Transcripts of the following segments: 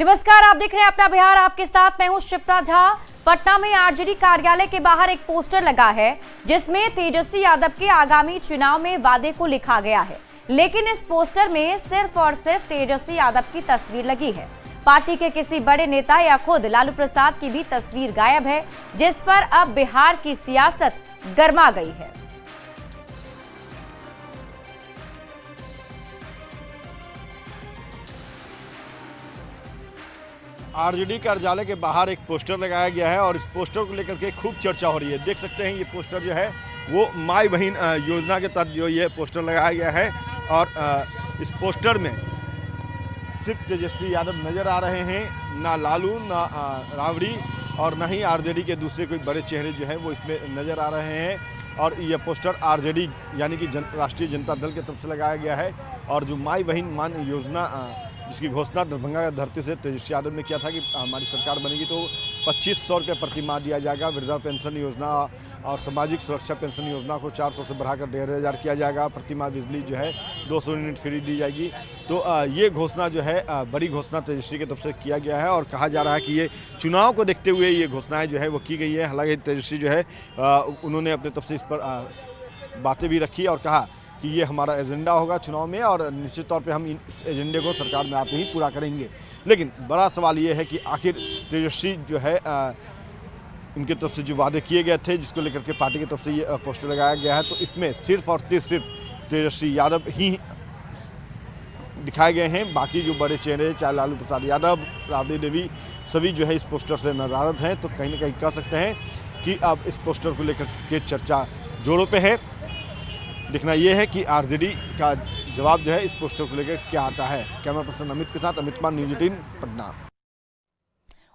नमस्कार, आप देख रहे हैं अपना बिहार। आपके साथ मैं हूं शिप्रा झा। पटना में आरजेडी कार्यालय के बाहर एक पोस्टर लगा है जिसमें तेजस्वी यादव के आगामी चुनाव में वादे को लिखा गया है, लेकिन इस पोस्टर में सिर्फ और सिर्फ तेजस्वी यादव की तस्वीर लगी है। पार्टी के किसी बड़े नेता या खुद लालू प्रसाद की भी तस्वीर गायब है, जिस पर अब बिहार की सियासत गर्मा गई है। आरजेडी कार्यालय के बाहर एक पोस्टर लगाया गया है और इस पोस्टर को लेकर के खूब चर्चा हो रही है। देख सकते हैं ये पोस्टर जो है वो माई बहन योजना के तहत जो ये पोस्टर लगाया गया है और इस पोस्टर में सिर्फ तेजस्वी यादव नजर आ रहे हैं, ना लालू, ना राबड़ी और ना ही आरजेडी के दूसरे कोई बड़े चेहरे जो हैं वो इसमें नज़र आ रहे हैं। और यह पोस्टर आरजेडी यानी कि राष्ट्रीय जनता दल की तरफ से लगाया गया है और जो माई बहन मान योजना जिसकी घोषणा दरभंगा की धरती से तेजस्वी यादव ने किया था कि हमारी सरकार बनेगी तो 2500 रुपये प्रति माह दिया जाएगा। वृद्धा पेंशन योजना और सामाजिक सुरक्षा पेंशन योजना को 400 से बढ़ाकर 1500 किया जाएगा। प्रति माह बिजली जो है 200 यूनिट फ्री दी जाएगी। तो ये घोषणा जो है बड़ी घोषणा तेजस्वी की तरफ से किया गया है और कहा जा रहा है कि ये चुनाव को देखते हुए ये घोषणाएँ जो है वो की गई है। हालांकि तेजस्वी जो है उन्होंने अपने तरफ से इस पर बातें भी रखी और कहा कि ये हमारा एजेंडा होगा चुनाव में और निश्चित तौर पे हम इस एजेंडे को सरकार में आते ही पूरा करेंगे। लेकिन बड़ा सवाल ये है कि आखिर तेजस्वी जो है इनकी तरफ से जो वादे किए गए थे जिसको लेकर के पार्टी की तरफ से ये पोस्टर लगाया गया है, तो इसमें सिर्फ और सिर्फ तेजस्वी यादव ही दिखाए गए हैं। बाकी जो बड़े चेहरे चाहे लालू प्रसाद यादव, राबड़ी देवी, सभी जो है इस पोस्टर से नाराज हैं। तो कहीं ना कहीं कह सकते हैं कि अब इस पोस्टर को लेकर के चर्चा जोरों पे है। देखना यह है कि आरजेडी का जवाब जो है इस पोस्टर को लेकर क्या आता है। कैमरा पर्सन अमित के साथ अमित कुमार, न्यूज़ 18 पटना।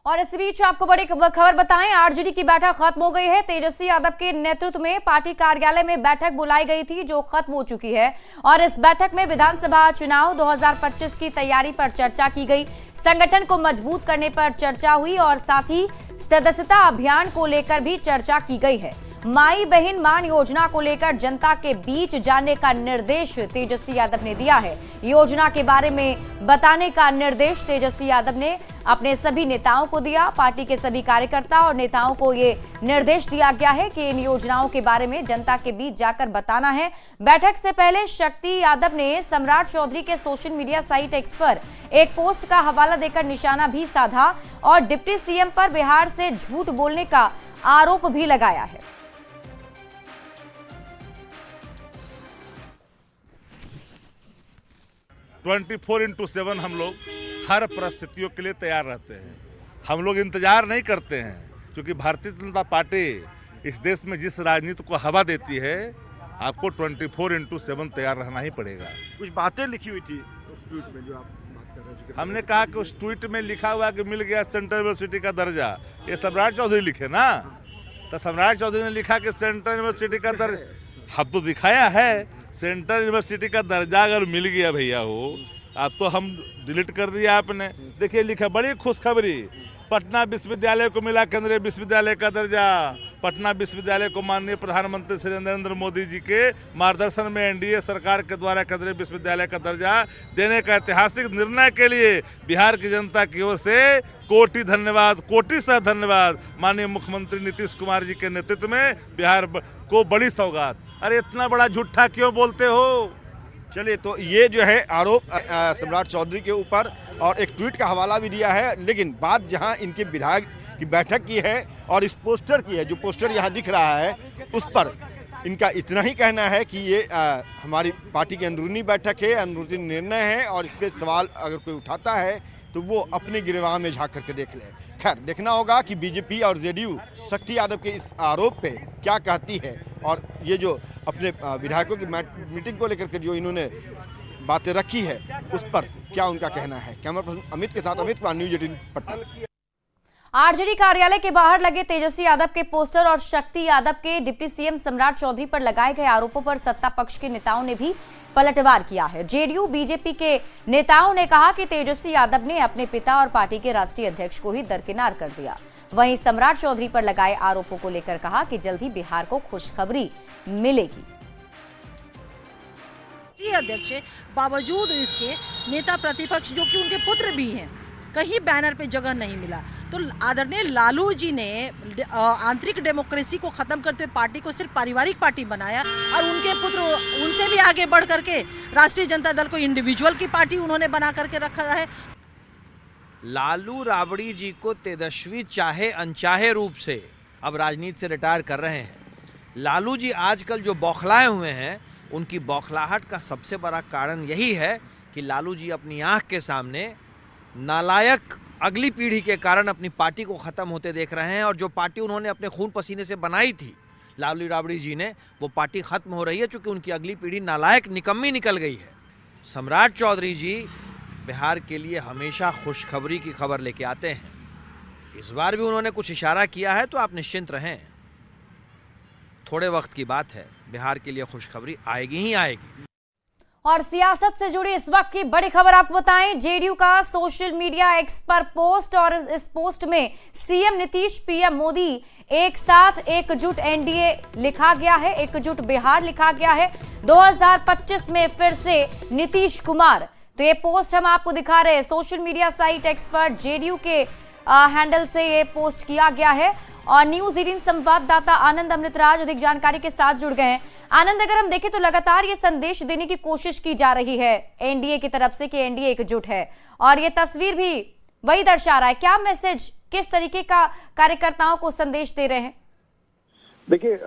और इस बीच आपको बड़ी खबर बताएं, आरजेडी की बैठक खत्म हो गई है। तेजस्वी यादव के नेतृत्व में पार्टी कार्यालय में बैठक बुलाई गई थी जो खत्म हो चुकी है और इस बैठक में विधानसभा चुनाव 2025 की तैयारी पर चर्चा की गई, संगठन को मजबूत करने पर चर्चा हुई और साथ ही सदस्यता अभियान को लेकर भी चर्चा की गई है। माई बहन मान योजना को लेकर जनता के बीच जाने का निर्देश तेजस्वी यादव ने दिया है। योजना के बारे में बताने का निर्देश तेजस्वी यादव ने अपने सभी नेताओं को दिया। पार्टी के सभी कार्यकर्ता और नेताओं को ये निर्देश दिया गया है कि इन योजनाओं के बारे में जनता के बीच जाकर बताना है। बैठक से पहले शक्ति यादव ने सम्राट चौधरी के सोशल मीडिया साइट एक्स पर एक पोस्ट का हवाला देकर निशाना भी साधा और डिप्टी सीएम पर बिहार से झूठ बोलने का आरोप भी लगाया है। 24x7 हम लोग हर परिस्थितियों के लिए तैयार रहते हैं। हम लोग इंतजार नहीं करते हैं, क्योंकि भारतीय जनता पार्टी इस देश में जिस राजनीति को हवा देती है, आपको 24x7 तैयार रहना ही पड़ेगा। कुछ बातें लिखी हुई थी उस ट्वीट में जो आप बात कर रहे हैं। हमने कहा कि उस ट्वीट में लिखा हुआ कि मिल गया सेंट्रल यूनिवर्सिटी का दर्जा, ये सम्राट चौधरी लिखे ना, तो सम्राट चौधरी ने लिखा कि सेंट्रल यूनिवर्सिटी का दर्जा हम तो दिखाया है। सेंट्रल यूनिवर्सिटी का दर्जा अगर मिल गया भैया हो, अब तो हम डिलीट कर दिया आपने। देखिए लिखा, बड़ी खुशखबरी, पटना विश्वविद्यालय को मिला केंद्रीय विश्वविद्यालय का दर्जा। पटना विश्वविद्यालय को माननीय प्रधानमंत्री श्री नरेंद्र मोदी जी के मार्गदर्शन में एनडीए सरकार के द्वारा केंद्रीय विश्वविद्यालय का दर्जा देने का ऐतिहासिक निर्णय के लिए बिहार की जनता की ओर से कोटि धन्यवाद, कोटि से धन्यवाद। माननीय मुख्यमंत्री नीतीश कुमार जी के नेतृत्व में बिहार को बड़ी सौगात। अरे इतना बड़ा झूठा क्यों बोलते हो? चलिए, तो ये जो है आरोप सम्राट चौधरी के ऊपर और एक ट्वीट का हवाला भी दिया है। लेकिन बात जहां इनके विधायक की बैठक की है और इस पोस्टर की है, जो पोस्टर यहां दिख रहा है उस पर इनका इतना ही कहना है कि ये हमारी पार्टी की अंदरूनी बैठक है, अंदरूनी निर्णय है और इस पर सवाल अगर कोई उठाता है तो वो अपने गिरवाह में झाँक करके देख ले। खैर, देखना होगा कि बीजेपी और जेडीयू शक्ति यादव के इस आरोप पे क्या कहती है और ये जो अपने विधायकों की मीटिंग को लेकर के जो इन्होंने बातें रखी है उस पर क्या उनका कहना है। कैमरा पर्सन अमित के साथ अमित कुमार, न्यूज़ 18 पटना। आरजेडी कार्यालय के बाहर लगे तेजस्वी यादव के पोस्टर और शक्ति यादव के डिप्टी सीएम सम्राट चौधरी पर लगाए गए आरोपों पर सत्ता पक्ष के नेताओं ने भी पलटवार किया है। जेडीयू बीजेपी के नेताओं ने कहा कि तेजस्वी यादव ने अपने पिता और पार्टी के राष्ट्रीय अध्यक्ष को ही दरकिनार कर दिया। वहीं सम्राट चौधरी पर लगाए आरोपों को लेकर कहा कि जल्द ही बिहार को खुशखबरी मिलेगी। अध्यक्ष बावजूद इसके नेता प्रतिपक्ष जो कि उनके पुत्र भी हैं, कहीं बैनर पे जगह नहीं मिला। तो आदरणीय लालू जी ने आंतरिक डेमोक्रेसी को खत्म करते हुए पार्टी को सिर्फ पारिवारिक पार्टी बनाया और उनके पुत्र उनसे भी आगे बढ़ करके राष्ट्रीय जनता दल को इंडिविजुअल की पार्टी उन्होंने बना करके रखा है। लालू राबड़ी जी को तेजस्वी चाहे अनचाहे रूप से अब राजनीति से रिटायर कर रहे हैं। लालू जी आजकल जो बौखलाए हुए हैं, उनकी बौखलाहट का सबसे बड़ा कारण यही है कि लालू जी अपनी आंख के सामने नालायक अगली पीढ़ी के कारण अपनी पार्टी को ख़त्म होते देख रहे हैं, और जो पार्टी उन्होंने अपने खून पसीने से बनाई थी लालू राबड़ी जी ने, वो पार्टी ख़त्म हो रही है क्योंकि उनकी अगली पीढ़ी नालायक निकम्मी निकल गई है। सम्राट चौधरी जी बिहार के लिए हमेशा खुशखबरी की खबर लेके आते हैं। इस बार भी उन्होंने कुछ इशारा किया है, तो आप निश्चिंत रहें, थोड़े वक्त की बात है, बिहार के लिए खुशखबरी आएगी ही आएगी। और सियासत से जुड़ी इस वक्त की बड़ी खबर आपको बताएं, जेडीयू का सोशल मीडिया एक्स पर पोस्ट, और इस पोस्ट में सीएम नीतीश, पीएम मोदी एक साथ एकजुट एनडीए लिखा गया है, एकजुट बिहार लिखा गया है, 2025 में फिर से नीतीश कुमार। तो ये पोस्ट हम आपको दिखा रहे हैं, सोशल मीडिया साइट एक्स पर जेडीयू के हैंडल से ये पोस्ट किया गया है। और न्यूज 18 संवाददाता आनंद अमृतराज अधिक जानकारी के साथ जुड़ गए हैं। आनंद, अगर हम देखें तो लगातार ये संदेश देने की कोशिश की जा रही है एनडीए की तरफ से कि एनडीए एकजुट है, और ये तस्वीर भी वही दर्शा रहा है। क्या मैसेज, किस तरीके का कार्यकर्ताओं को संदेश दे रहे हैं? देखिए,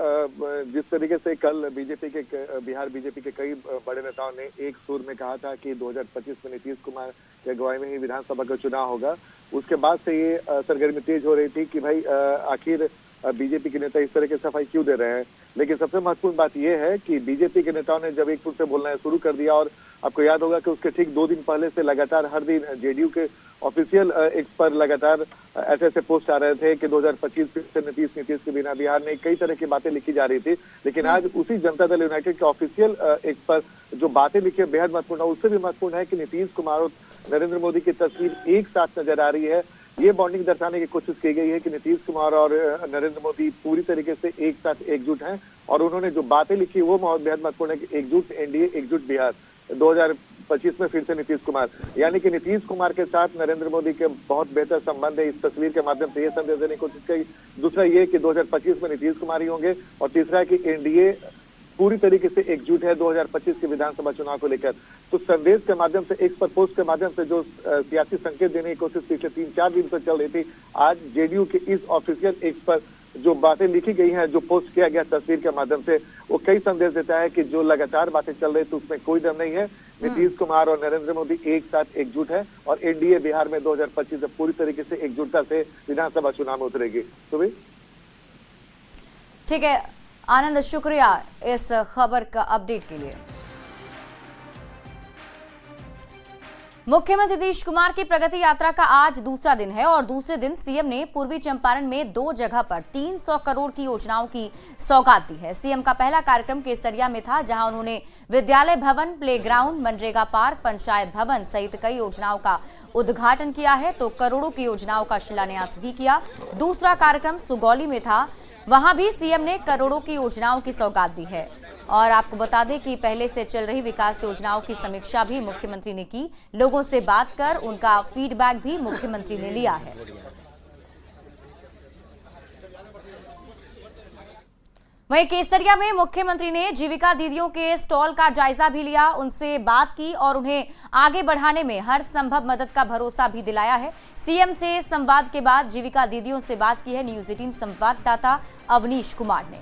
जिस तरीके से कल बिहार बीजेपी के कई बड़े नेताओं ने एक सुर में कहा था कि 2025 में नीतीश कुमार की अगुवाई में ही विधानसभा का चुनाव होगा, उसके बाद से ये सरगर्मी तेज हो रही थी कि भाई आखिर बीजेपी के नेता इस तरह की सफाई क्यों दे रहे हैं। लेकिन सबसे महत्वपूर्ण बात यह है कि बीजेपी के नेताओं ने जब एक सुर से बोलना शुरू कर दिया, और आपको याद होगा कि उसके ठीक 2 दिन पहले से लगातार हर दिन जेडीयू के ऑफिशियल एक्स पर लगातार ऐसे पोस्ट आ रहे थे कि 2025 से नीतीश के बिना बिहार में कई तरह की बातें लिखी जा रही थी। लेकिन आज उसी जनता दल यूनाइटेड के ऑफिशियल एक्स पर जो बातें लिखी बेहद महत्वपूर्ण है, उससे भी महत्वपूर्ण है कि नीतीश कुमार और नरेंद्र मोदी की तस्वीर एक साथ नजर आ रही है। ये बॉन्डिंग दर्शाने की कोशिश की गई है कि नीतीश कुमार और नरेंद्र मोदी पूरी तरीके से एक साथ एकजुट हैं, और उन्होंने जो बातें लिखी वो बेहद महत्वपूर्ण है कि एकजुट एनडीए, एकजुट बिहार, 2025 में फिर से नीतीश कुमार, यानी कि नीतीश कुमार के साथ नरेंद्र मोदी के बहुत बेहतर संबंध है। इस तस्वीर के माध्यम से ये संदेश देने की कोशिश की। दूसरा ये कि 2025 में नीतीश कुमार ही होंगे, और तीसरा कि एनडीए पूरी तरीके से एकजुट है 2025 के विधानसभा चुनाव को लेकर। तो संदेश के माध्यम से, एक्स पर पोस्ट के माध्यम से जो सियासी संकेत देने की कोशिश पिछले 3-4 दिन से चल रही थी, आज जेडीयू के इस ऑफिशियल एक्स पर जो बातें लिखी गई हैं, जो पोस्ट किया गया तस्वीर के माध्यम से, वो कई संदेश देता है कि जो लगातार बातें चल रही थी उसमें कोई दम नहीं है। नीतीश कुमार और नरेंद्र मोदी एक साथ एकजुट है, और एनडीए बिहार में 2025 में पूरी तरीके से एकजुटता से विधानसभा चुनाव में उतरेगी। तो भी ठीक है आनंद, शुक्रिया इस खबर का अपडेट के लिए। मुख्यमंत्री नीतीश कुमार की प्रगति यात्रा का आज दूसरा दिन है, और दूसरे दिन सीएम ने पूर्वी चंपारण में 2 जगह पर 300 करोड़ की योजनाओं की सौगात दी है। सीएम का पहला कार्यक्रम केसरिया में था, जहां उन्होंने विद्यालय भवन, प्लेग्राउंड, मनरेगा पार्क, पंचायत भवन सहित कई योजनाओं का उद्घाटन किया है, तो करोड़ों की योजनाओं का शिलान्यास भी किया। दूसरा कार्यक्रम सुगौली में था, वहां भी सीएम ने करोड़ों की योजनाओं की सौगात दी है। और आपको बता दें कि पहले से चल रही विकास योजनाओं की समीक्षा भी मुख्यमंत्री ने की, लोगों से बात कर उनका फीडबैक भी मुख्यमंत्री ने लिया है। वहीं केसरिया में मुख्यमंत्री ने जीविका दीदियों के स्टॉल का जायजा भी लिया, उनसे बात की और उन्हें आगे बढ़ाने में हर संभव मदद का भरोसा भी दिलाया है। सीएम से संवाद के बाद जीविका दीदियों से बात की है न्यूज 18 संवाददाता अवनीश कुमार ने।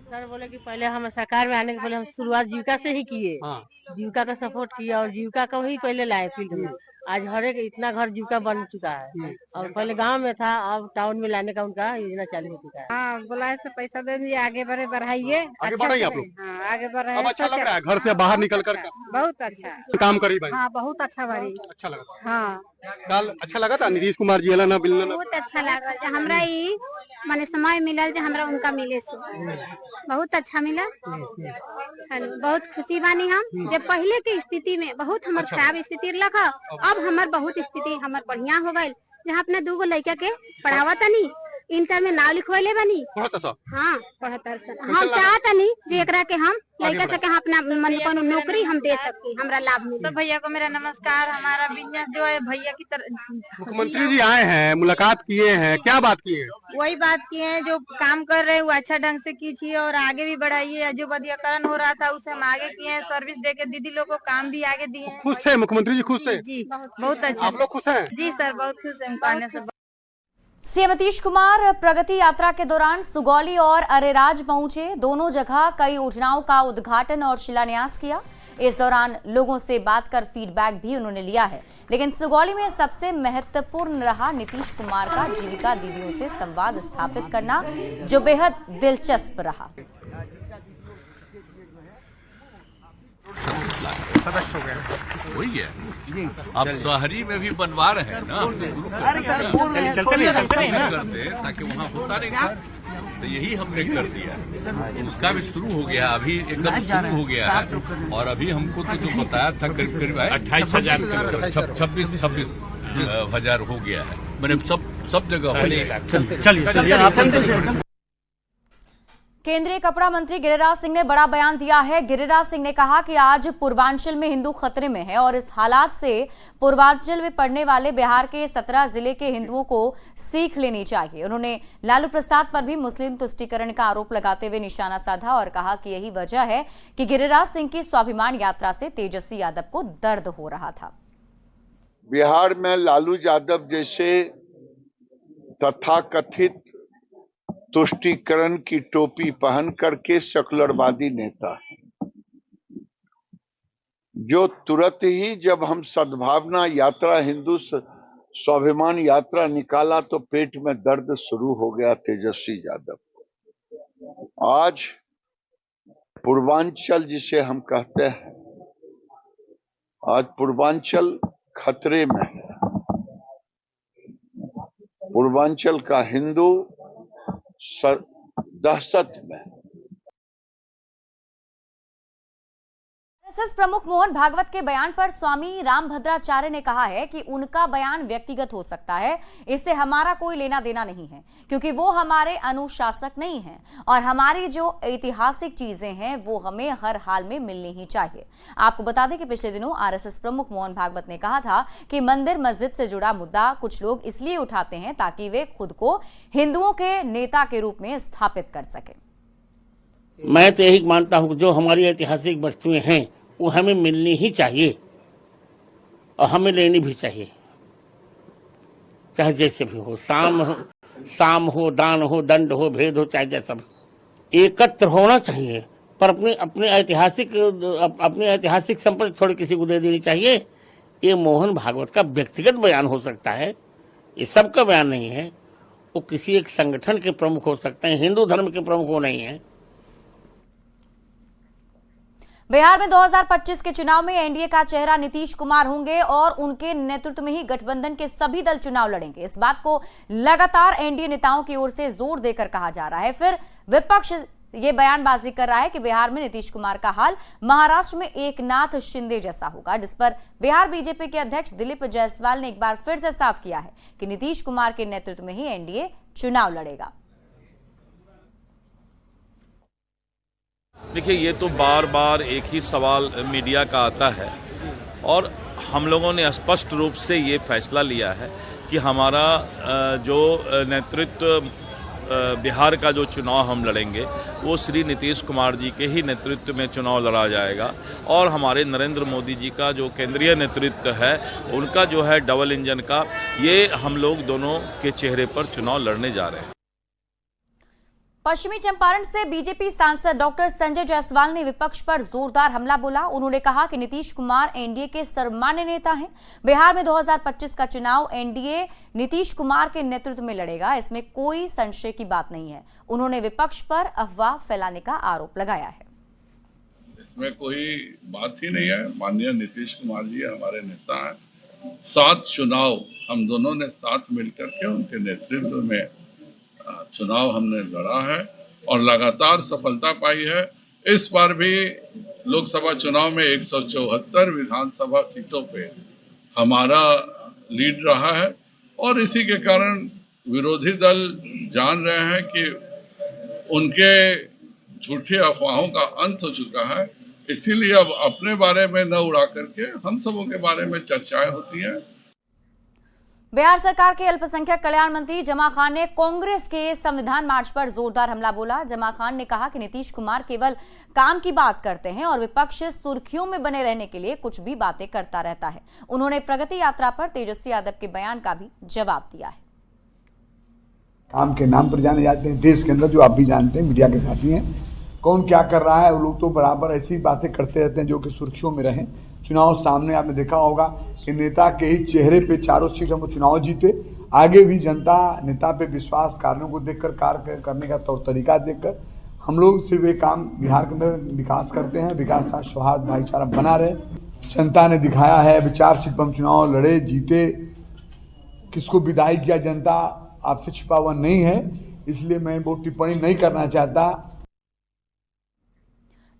सर बोले कि पहले हम सरकार में आने के पहले हम शुरुआत जीविका से ही किए, जीविका का सपोर्ट किया और जीविका को ही पहले लाए फील्ड में। आज हर एक इतना घर जीविका बन चुका है, और पहले गांव में था, अब टाउन में लाने का उनका योजना चालू हो चुका है। हाँ, बुलाए से पैसा दे दिए, आगे बढ़ाइए, आगे बढ़ाइए आप लोग। हाँ, आगे बढ़ रहे अब अच्छा लग रहा है घर से बाहर निकल कर बहुत अच्छा काम करी भाई। हाँ, बहुत अच्छा बारी, अच्छा लगा। हाँ, कल अच्छा लगा था नीतीश कुमार जी ना बिल बहुत अच्छा लगा। हमरा ई माने समय मिलल जे हमरा उनका मिले से बहुत अच्छा मिला, बहुत खुशी बानी हम। जब पहले के स्थिति में बहुत हमार खराब स्थिति लगा, अब हमार बहुत स्थिति हमार बढ़िया हो गई। जहाँ अपने 2 गो लड़का के पढ़ावा तनी इंटर में नाम लिखवाले बनी। हाँ पढ़तर सन हम चाहता नहीं जे एकरा के हम लड़का सके हम अपना मन को नौकरी हम दे सकते, हमरा लाभ मिले। सब भैया को मेरा नमस्कार। हमारा बिजनेस जो है भैया की तरह मुख्यमंत्री जी आए हैं, मुलाकात किए हैं, क्या बात किए हैं? वही बात किए हैं, जो काम कर रहे हैं वो अच्छा ढंग से कीजिए और आगे भी बढ़ाइए। जो बदियाकरण हो रहा था उसे हम आगे किए हैं, सर्विस देके दीदी लोग को काम भी आगे दिए हैं। खुश थे मुख्यमंत्री जी? खुश थे जी बहुत अच्छा। आप लोग खुश हैं? जी सर बहुत खुश है उनका आने से। सीएम नीतीश कुमार प्रगति यात्रा के दौरान सुगौली और अरेराज पहुंचे। दोनों जगह कई योजनाओं का उद्घाटन और शिलान्यास किया। इस दौरान लोगों से बात कर फीडबैक भी उन्होंने लिया है। लेकिन सुगौली में सबसे महत्वपूर्ण रहा नीतीश कुमार का जीविका दीदियों से संवाद स्थापित करना, जो बेहद दिलचस्प रहा। सदस्य हो गया वही है। अब शहरी में भी बनवा रहे हैं ना, करते ताकि वहाँ होता नहीं था, तो यही हमने कर दिया। उसका भी शुरू हो गया, अभी एकदम शुरू हो गया है। और अभी हमको तो जो बताया था करीब करीब 28,000 26 हजार हो गया है। मैंने सब जगह चलिए। केंद्रीय कपड़ा मंत्री गिरिराज सिंह ने बड़ा बयान दिया है। गिरिराज सिंह ने कहा कि आज पूर्वांचल में हिंदू खतरे में है और इस हालात से पूर्वांचल में पड़ने वाले बिहार के 17 जिले के हिंदुओं को सीख लेनी चाहिए। उन्होंने लालू प्रसाद पर भी मुस्लिम तुष्टीकरण का आरोप लगाते हुए निशाना साधा और कहा कि यही वजह है कि गिरिराज सिंह की स्वाभिमान यात्रा से तेजस्वी यादव को दर्द हो रहा था। बिहार में लालू यादव जैसे तथाकथित तुष्टीकरण की टोपी पहन करके सेकुलरवादी नेता है, जो तुरंत ही जब हम सद्भावना यात्रा हिंदू स्वाभिमान यात्रा निकाला तो पेट में दर्द शुरू हो गया तेजस्वी यादव को। आज पूर्वांचल जिसे हम कहते हैं, आज पूर्वांचल खतरे में है। पूर्वांचल का हिंदू दहशत में। आरएसएस प्रमुख मोहन भागवत के बयान पर स्वामी रामभद्राचार्य ने कहा है कि उनका बयान व्यक्तिगत हो सकता है, इससे हमारा कोई लेना देना नहीं है, क्योंकि वो हमारे अनुशासक नहीं हैं और हमारी जो ऐतिहासिक चीजें हैं वो हमें हर हाल में मिलनी ही चाहिए। आपको बता दें कि पिछले दिनों आरएसएस प्रमुख मोहन भागवत ने कहा था कि मंदिर मस्जिद से जुड़ा मुद्दा कुछ लोग इसलिए उठाते हैं ताकि वे खुद को हिंदुओं के नेता के रूप में स्थापित कर सके। मैं तो यही मानता हूं कि जो हमारी ऐतिहासिक वस्तुएं हैं वो हमें मिलनी ही चाहिए और हमें लेनी भी चाहिए, चाहे जैसे भी हो। साम हो, दान हो, दंड हो, भेद हो, चाहे जैसा भी। एकत्र होना चाहिए, पर अपने ऐतिहासिक संपत्ति थोड़ी किसी को दे देनी चाहिए। ये मोहन भागवत का व्यक्तिगत बयान हो सकता है, ये सबका बयान नहीं है। वो किसी एक संगठन के प्रमुख हो सकते हैं, हिंदू धर्म के प्रमुख वो नहीं है। बिहार में 2025 के चुनाव में एनडीए का चेहरा नीतीश कुमार होंगे और उनके नेतृत्व में ही गठबंधन के सभी दल चुनाव लड़ेंगे। इस बात को लगातार एनडीए नेताओं की ओर से जोर देकर कहा जा रहा है। फिर विपक्ष ये बयानबाजी कर रहा है कि बिहार में नीतीश कुमार का हाल महाराष्ट्र में एकनाथ शिंदे जैसा होगा, जिस पर बिहार बीजेपी के अध्यक्ष दिलीप जायसवाल ने एक बार फिर से साफ किया है कि नीतीश कुमार के नेतृत्व में ही एनडीए चुनाव लड़ेगा। देखिए, ये तो बार बार एक ही सवाल मीडिया का आता है और हम लोगों ने स्पष्ट रूप से ये फैसला लिया है कि हमारा जो नेतृत्व बिहार का जो चुनाव हम लड़ेंगे वो श्री नीतीश कुमार जी के ही नेतृत्व में चुनाव लड़ा जाएगा और हमारे नरेंद्र मोदी जी का जो केंद्रीय नेतृत्व है उनका जो है डबल इंजन का, ये हम लोग दोनों के चेहरे पर चुनाव लड़ने जा रहे हैं। पश्चिमी चंपारण से बीजेपी सांसद डॉक्टर संजय जायसवाल ने विपक्ष पर जोरदार हमला बोला। उन्होंने कहा कि नीतीश कुमार एनडीए के सर्वमान्य नेता हैं। बिहार में 2025 का चुनाव एनडीए नीतीश कुमार के नेतृत्व में लड़ेगा, इसमें कोई संशय की बात नहीं है। उन्होंने विपक्ष पर अफवाह फैलाने का आरोप लगाया है। इसमें कोई बात ही नहीं है। माननीय नीतीश कुमार जी हमारे नेता हैं। 7 चुनाव हम दोनों ने साथ मिलकर के उनके नेतृत्व में चुनाव हमने लड़ा है और लगातार सफलता पाई है। इस बार भी लोकसभा चुनाव में 174 विधानसभा सीटों पे हमारा लीड रहा है और इसी के कारण विरोधी दल जान रहे हैं कि उनके झूठे अफवाहों का अंत हो चुका है। इसीलिए अब अपने बारे में न उड़ा करके हम सबों के बारे में चर्चाएं होती हैं। बिहार सरकार के अल्पसंख्यक कल्याण मंत्री जमा खान ने कांग्रेस के संविधान मार्च पर जोरदार हमला बोला। जमा खान ने कहा कि नीतीश कुमार केवल काम की बात करते हैं और विपक्ष सुर्खियों में बने रहने के लिए कुछ भी बातें करता रहता है। उन्होंने प्रगति यात्रा पर तेजस्वी यादव के बयान का भी जवाब दिया है। काम के नाम पर जाने जाते हैं देश के अंदर, जो आप भी जानते हैं, मीडिया के साथी हैं, कौन क्या कर रहा है। वो लोग तो बराबर ऐसी बातें करते रहते हैं जो कि सुर्खियों में रहें। चुनाव सामने, आपने देखा होगा कि नेता के ही चेहरे पे चारों सीट हम चुनाव जीते। आगे भी जनता नेता पे विश्वास, कार्यों को देखकर, कार्य करने का तौर तरीका देखकर हम लोग सिर्फ एक काम बिहार के अंदर विकास करते हैं। विकास साथ सौहार्द भाईचारा बना रहे। जनता ने दिखाया है, विचार सीट पर हम चुनाव लड़े, जीते, किसको विदाई किया जनता आपसे छिपा हुआ नहीं है, इसलिए मैं वो टिप्पणी नहीं करना चाहता।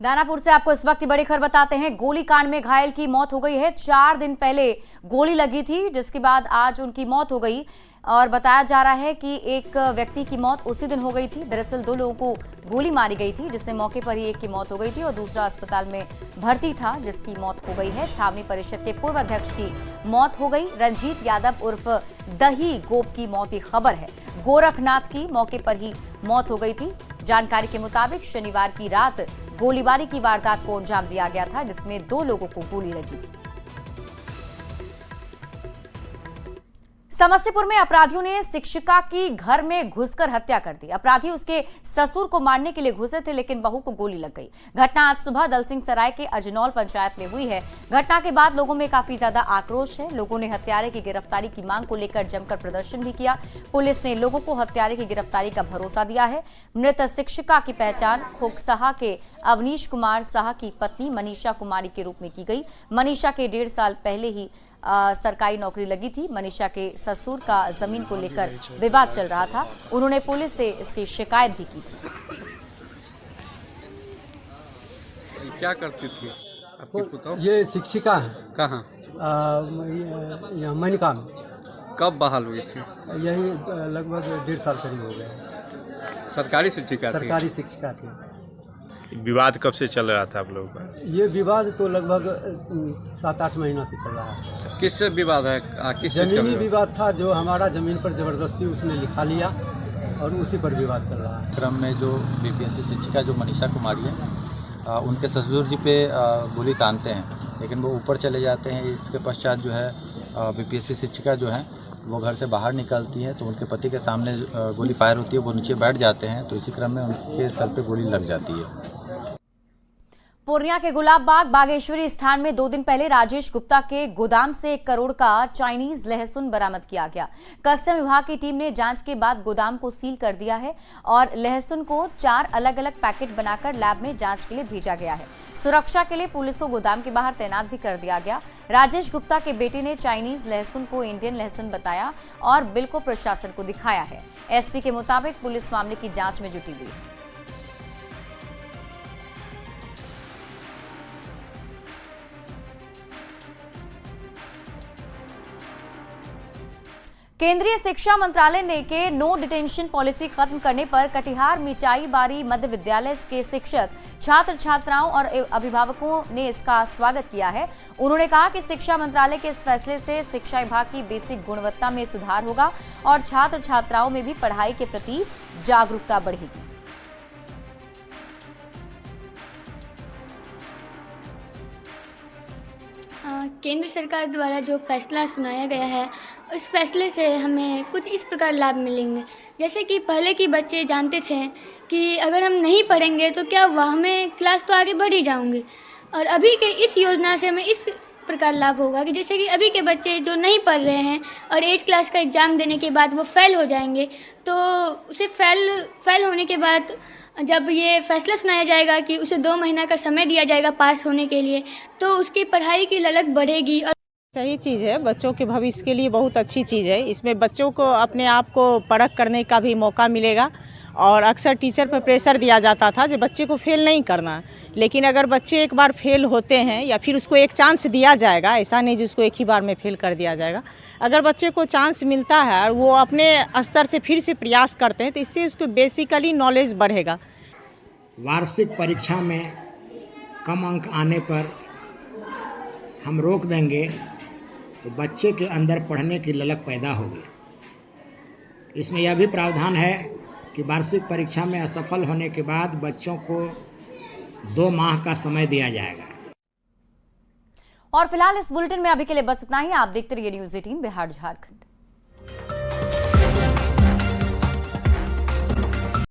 दानापुर से आपको इस वक्त की बड़ी खबर बताते हैं। गोलीकांड में घायल की मौत हो गई है। 4 दिन पहले गोली लगी थी, जिसके बाद आज उनकी मौत हो गई और बताया जा रहा है कि एक व्यक्ति की मौत उसी दिन हो गई थी। दरअसल 2 लोगों को गोली मारी गई थी, जिससे मौके पर ही एक की मौत हो गई थी और दूसरा अस्पताल में भर्ती था, जिसकी मौत हो गई है। छावनी परिषद के पूर्व अध्यक्ष की मौत हो गई। रंजीत यादव उर्फ दही गोप की मौत की खबर है। गोरखनाथ की मौके पर ही मौत हो गई थी। जानकारी के मुताबिक शनिवार की रात गोलीबारी की वारदात को अंजाम दिया गया था, जिसमें 2 लोगों को गोली लगी थी। समस्तीपुर में अपराधियों ने शिक्षिका की घर में घुसकर हत्या कर दी। अपराधी उसके ससुर को मारने के लिए घुसे थे, लेकिन बहू को गोली लग गई। घटना आज सुबह दलसिंह सराय के अजनौल पंचायत में हुई है। घटना के बाद लोगों में काफी ज्यादा आक्रोश है। लोगों ने हत्यारे की गिरफ्तारी की मांग को लेकर जमकर प्रदर्शन भी किया। पुलिस ने लोगों को हत्यारे की गिरफ्तारी का भरोसा दिया है। मृत शिक्षिका की पहचान खोखसहा के अवनीश कुमार साहा की पत्नी मनीषा कुमारी के रूप में की गई। मनीषा के 1.5 साल पहले ही सरकारी नौकरी लगी थी। मनीषा के ससुर का जमीन को लेकर विवाद चल रहा था। उन्होंने पुलिस से इसकी शिकायत भी की थी। क्या करती थी आपकी? ये शिक्षिका है। कहाँ? मनिका में। कब बहाल हुई थी? यही लगभग 1.5 साल करीब हो गए। सरकारी शिक्षिका थी? सरकारी शिक्षिका थी। विवाद कब से चल रहा था आप लोगों का? ये विवाद तो लगभग 7-8 महीना से चल रहा है। किससे विवाद है? किस जमीनी विवाद था, जो हमारा जमीन पर जबरदस्ती उसने लिखा लिया और उसी पर विवाद चल रहा है। क्रम में जो बीपीएससी शिक्षिका जो मनीषा कुमारी है, उनके ससुर जी पे गोली तानते हैं, लेकिन वो ऊपर चले जाते हैं। इसके पश्चात जो है बीपीएससी शिक्षिका जो है वो घर से बाहर निकलती है, तो उनके पति के सामने गोली फायर होती है। वो नीचे बैठ जाते हैं, तो इसी क्रम में उनके सर पे गोली लग जाती है। पूर्णिया के गुलाब बाग बागेश्वरी स्थान में 2 दिन पहले राजेश गुप्ता के गोदाम से 1 करोड़ का चाइनीज लहसुन बरामद किया गया। कस्टम विभाग की टीम ने जांच के बाद गोदाम को सील कर दिया है और लहसुन को 4 अलग-अलग पैकेट बनाकर लैब में जांच के लिए भेजा गया है। सुरक्षा के लिए पुलिस को गोदाम के बाहर तैनात भी कर दिया गया। राजेश गुप्ता के बेटे ने चाइनीज लहसुन को इंडियन लहसुन बताया और बिल को प्रशासन को दिखाया है। एसपी के मुताबिक पुलिस मामले की जांच में जुटी हुई है। केंद्रीय शिक्षा मंत्रालय ने के नो डिटेंशन पॉलिसी खत्म करने पर कटिहार मिचाई बारी मध्य विद्यालय के शिक्षक, छात्र छात्राओं और अभिभावकों ने इसका स्वागत किया है। उन्होंने कहा कि शिक्षा मंत्रालय के इस फैसले से शिक्षा विभाग की बेसिक गुणवत्ता में सुधार होगा और छात्र छात्राओं में भी पढ़ाई के प्रति जागरूकता बढ़ेगी। केंद्र सरकार द्वारा जो फैसला सुनाया गया है, उस फैसले से हमें कुछ इस प्रकार लाभ मिलेंगे। जैसे कि पहले के बच्चे जानते थे कि अगर हम नहीं पढ़ेंगे तो क्या हुआ, हमें क्लास तो आगे बढ़ ही जाऊंगे, और अभी के इस योजना से हमें इस प्रकार लाभ होगा कि जैसे कि अभी के बच्चे जो नहीं पढ़ रहे हैं और 8 क्लास का एग्ज़ाम देने के बाद वो फेल हो जाएंगे, तो उसे फेल होने के बाद जब ये फैसला सुनाया जाएगा कि उसे 2 महीना का समय दिया जाएगा पास होने के लिए, तो उसकी पढ़ाई की ललक बढ़ेगी। और सही चीज़ है, बच्चों के भविष्य के लिए बहुत अच्छी चीज़ है। इसमें बच्चों को अपने आप को परख करने का भी मौका मिलेगा। और अक्सर टीचर पर प्रेशर दिया जाता था कि बच्चे को फेल नहीं करना, लेकिन अगर बच्चे एक बार फेल होते हैं या फिर उसको एक चांस दिया जाएगा, ऐसा नहीं जिसको एक ही बार में फेल कर दिया जाएगा, अगर बच्चे को चांस मिलता है और वो अपने स्तर से फिर से प्रयास करते हैं तो इससे उसको बेसिकली नॉलेज बढ़ेगा। वार्षिक परीक्षा में कम अंक आने पर हम रोक देंगे तो बच्चे के अंदर पढ़ने की ललक पैदा होगी। इसमें यह भी प्रावधान है कि वार्षिक परीक्षा में असफल होने के बाद बच्चों को 2 माह का समय दिया जाएगा। और फिलहाल इस बुलेटिन में अभी के लिए बस इतना ही। आप देखते रहिए न्यूज़ 18 बिहार झारखंड।